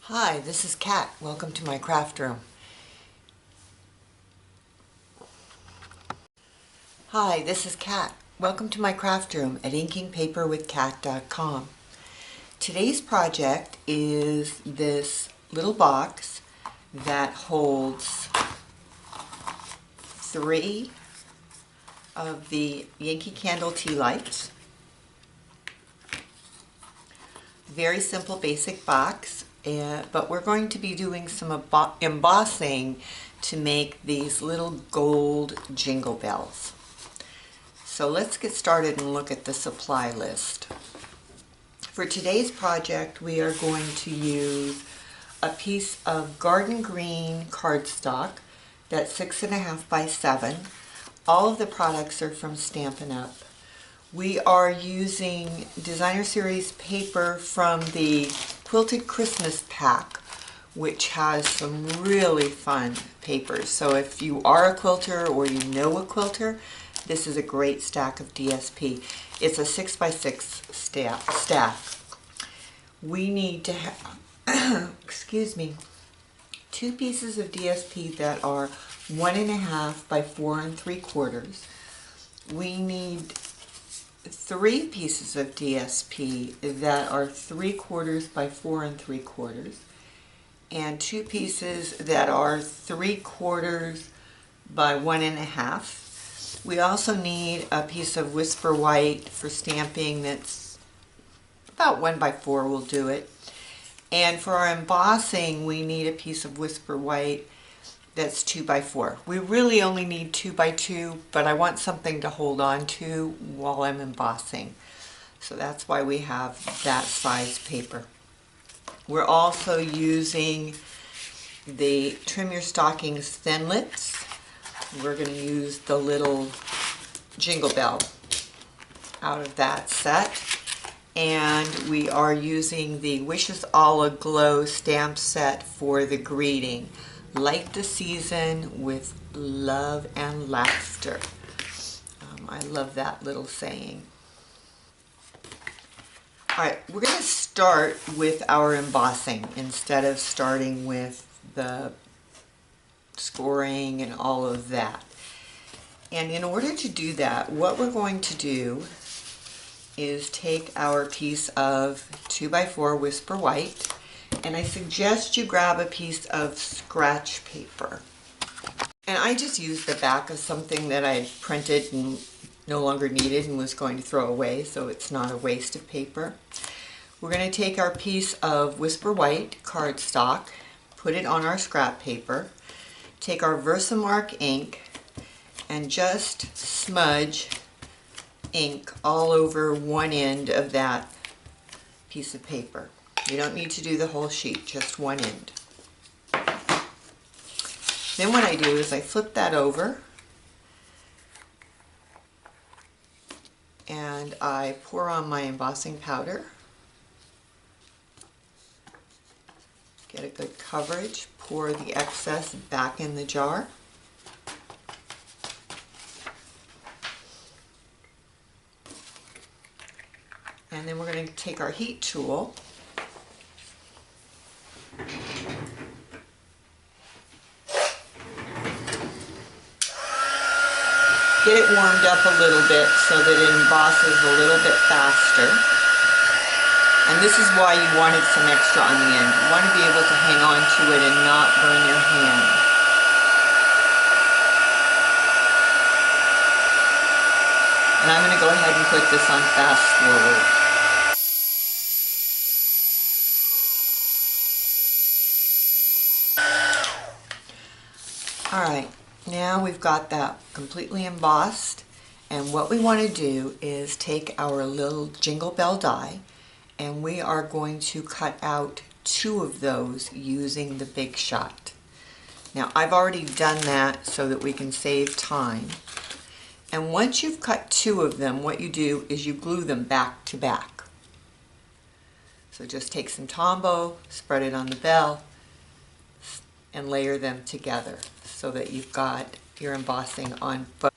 Hi, this is Kat. Welcome to my craft room. Hi, this is Kat. Welcome to my craft room at inkingpaperwithkat.com. Today's project is this little box that holds 3 of the Yankee Candle tea lights. Very simple, basic box. But we're going to be doing some embossing to make these little gold jingle bells. So let's get started and look at the supply list. For today's project, we are going to use a piece of garden green cardstock that's 6.5 by 7. All of the products are from Stampin' Up! We are using Designer Series paper from the Quilted Christmas pack, which has some really fun papers. So if you are a quilter or you know a quilter, this is a great stack of DSP. It's a 6 by 6 stack. We need to have, excuse me, 2 pieces of DSP that are 1.5 by 4 3/4. We need 3 pieces of DSP that are 3/4 by 4 3/4, and 2 pieces that are 3/4 by 1.5. We also need a piece of Whisper White for stamping that's about 1 by 4 will do it. And for our embossing, we need a piece of Whisper White that's 2 by 4. We really only need 2 by 2, but I want something to hold on to while I'm embossing. So that's why we have that size paper. We're also using the Trim Your Stockings Thinlits. We're going to use the little Jingle Bell out of that set. And we are using the Wishes All Aglow stamp set for the greeting. Light the season with love and laughter. I love that little saying. Alright, we're going to start with our embossing instead of starting with the scoring and all of that. And in order to do that, what we're going to do is take our piece of 2 by 4 Whisper White, and I suggest you grab a piece of scratch paper. And I just used the back of something that I had printed and no longer needed and was going to throw away, so it's not a waste of paper. We're going to take our piece of Whisper White cardstock, put it on our scrap paper, take our Versamark ink, and just smudge ink all over one end of that piece of paper. You don't need to do the whole sheet, just one end. Then what I do is I flip that over and I pour on my embossing powder. Get a good coverage, pour the excess back in the jar. And then we're going to take our heat tool get it warmed up a little bit so that it embosses a little bit faster. And this is why you wanted some extra on the end. You want to be able to hang on to it and not burn your hand. And I'm going to go ahead and put this on fast forward. Alright, now we've got that completely embossed, and what we want to do is take our little Jingle Bell die and we are going to cut out 2 of those using the Big Shot. Now I've already done that so that we can save time, and once you've cut 2 of them, what you do is you glue them back to back. So just take some Tombow, spread it on the bell, and layer them together so that you've got your embossing on both.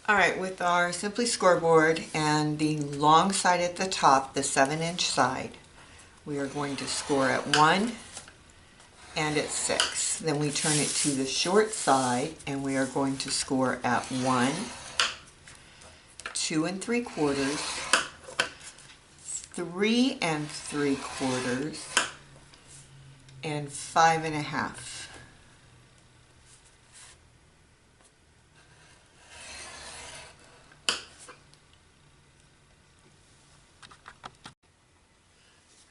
Alright, with our Simply scoreboard and the long side at the top, the 7-inch side, we are going to score at 1 and at 6. Then we turn it to the short side and we are going to score at 1, 2 3/4, 3 3/4, and 5 1/2.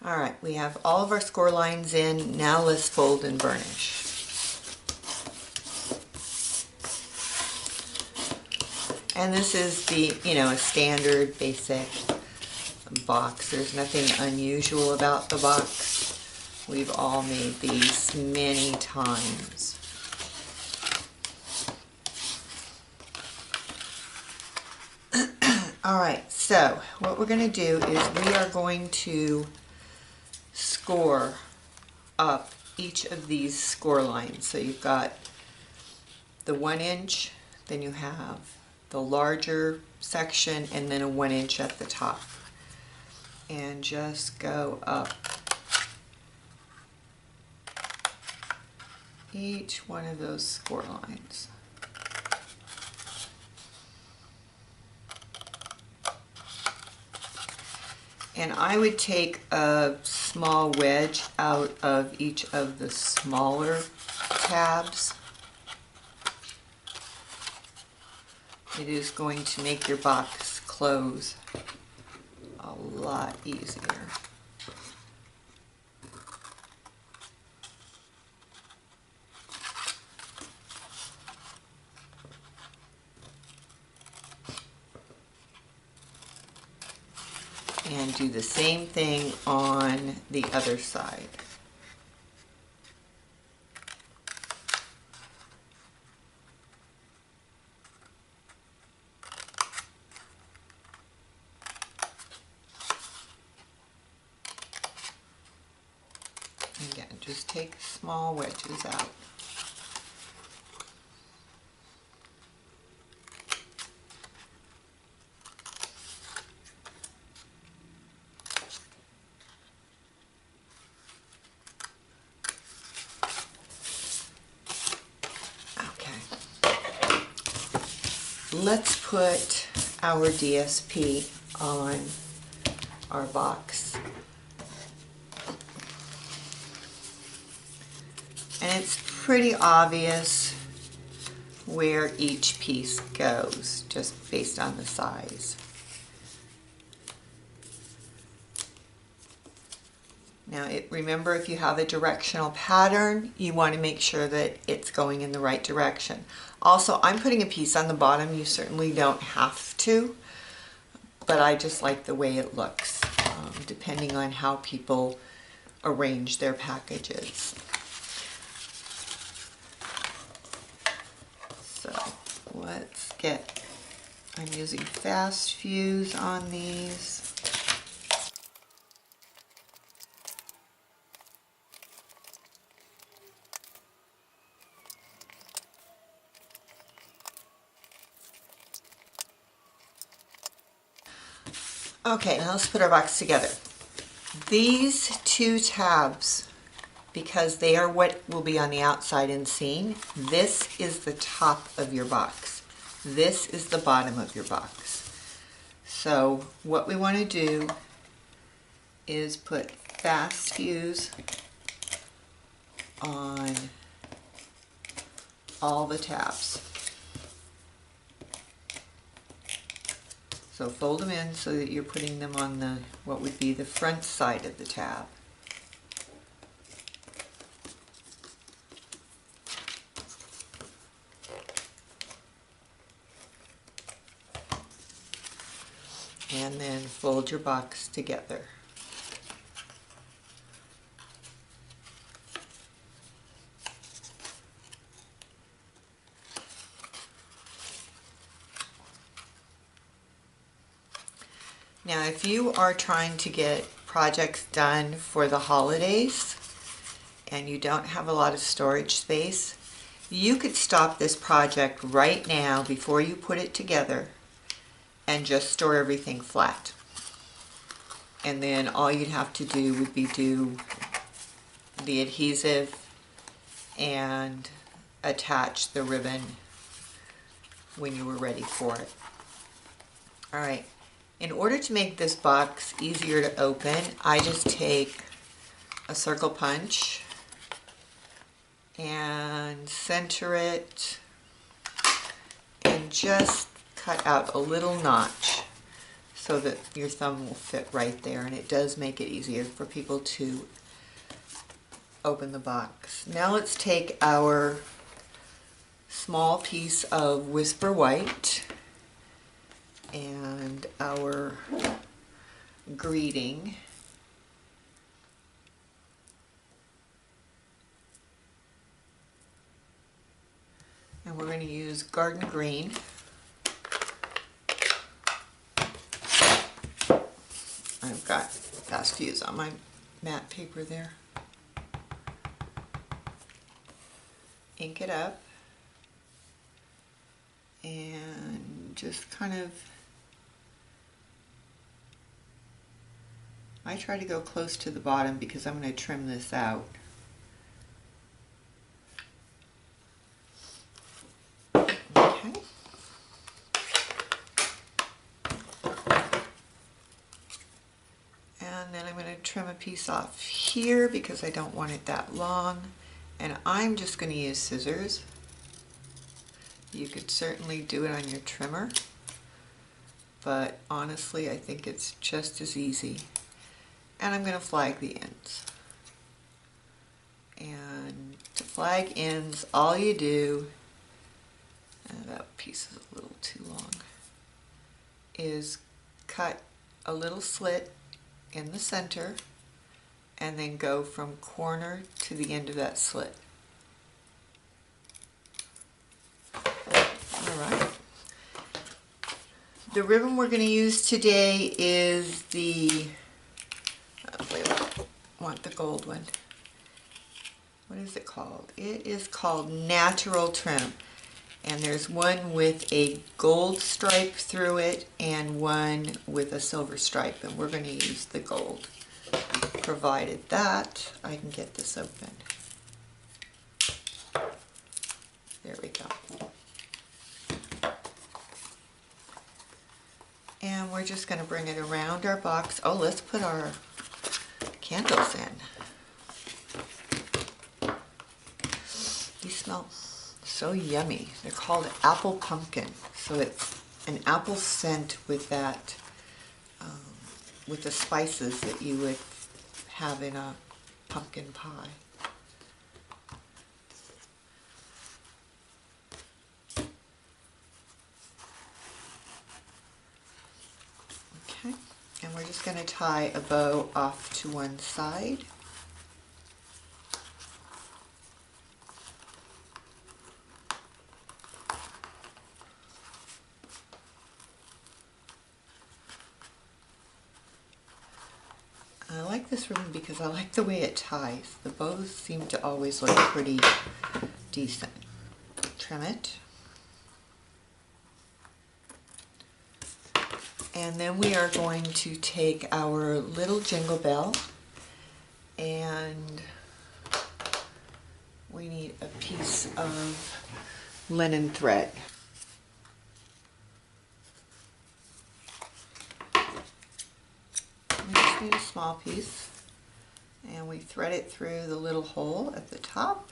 All right, we have all of our score lines in. Now let's fold and burnish. And this is the, a standard basic box. There's nothing unusual about the box. We've all made these many times. All right, so what we're going to do is we are going to score up each of these score lines. So you've got the 1 inch, then you have the larger section, and then a 1 inch at the top. And just go up each one of those score lines. And I would take a small wedge out of each of the smaller tabs. It is going to make your box close a lot easier. And do the same thing on the other side. Again, just take small wedges out. Let's put our DSP on our box. And it's pretty obvious where each piece goes, just based on the size. Now, remember, if you have a directional pattern, you want to make sure that it's going in the right direction. Also, I'm putting a piece on the bottom. You certainly don't have to, but I just like the way it looks, depending on how people arrange their packages. So let's get, I'm using fast fuse on these. Okay, now let's put our box together. These two tabs, because they are what will be on the outside and seen, this is the top of your box. This is the bottom of your box. So what we want to do is put fast fuse on all the tabs. So fold them in so that you're putting them on the, what would be the front side of the tab. And then fold your box together. Now, if you are trying to get projects done for the holidays and you don't have a lot of storage space, you could stop this project right now before you put it together and just store everything flat. and then all you'd have to do would be do the adhesive and attach the ribbon when you were ready for it. All right, in order to make this box easier to open, I just take a circle punch and center it and just cut out a little notch so that your thumb will fit right there, and it does make it easier for people to open the box. Now let's take our small piece of Whisper White and our greeting, and we're going to use Garden Green. I've got fast fuse on my matte paper there. Ink it up and just kind of, I try to go close to the bottom because I'm going to trim this out. Okay. And then I'm going to trim a piece off here because I don't want it that long. And I'm just going to use scissors. You could certainly do it on your trimmer, but honestly I think it's just as easy. And I'm going to flag the ends. And to flag ends, all you do, and that piece is a little too long, is cut a little slit in the center and then go from corner to the end of that slit. Alright. The ribbon we're going to use today is the, I want the gold one. What is it called? It is called Natural Trim. And there's one with a gold stripe through it and one with a silver stripe. And we're going to use the gold. Provided that I can get this open. There we go. And we're just going to bring it around our box. Oh, let's put our candles in. These smell so yummy. They're called apple pumpkin. So it's an apple scent with that, with the spices that you would have in a pumpkin pie. Okay, and we're just going to tie a bow off to one side. I like this ribbon because I like the way it ties. The bows seem to always look pretty decent. Trim it. And then we are going to take our little jingle bell, and we need a piece of linen thread. We just need a small piece, and we thread it through the little hole at the top.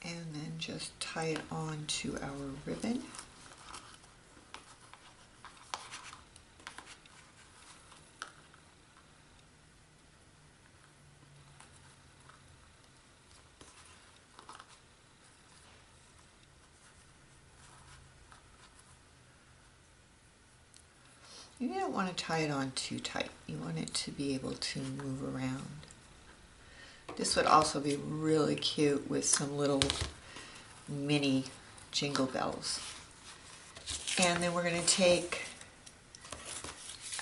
And then just tie it on to our ribbon. You don't want to tie it on too tight. You want it to be able to move around. This would also be really cute with some little mini jingle bells. And then we're going to take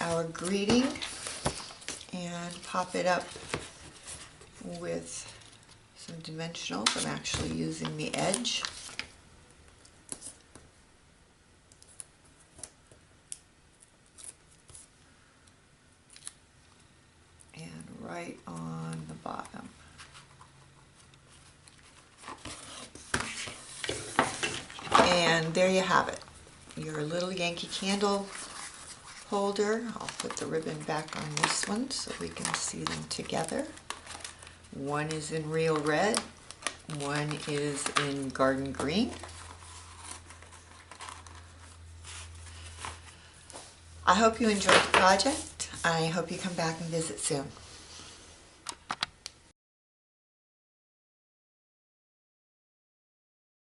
our greeting and pop it up with some dimensionals. I'm actually using the edge. And right on the bottom. And there you have it, your little Yankee Candle holder. I'll put the ribbon back on this one so we can see them together. One is in real red, one is in garden green. I hope you enjoyed the project. I hope you come back and visit soon.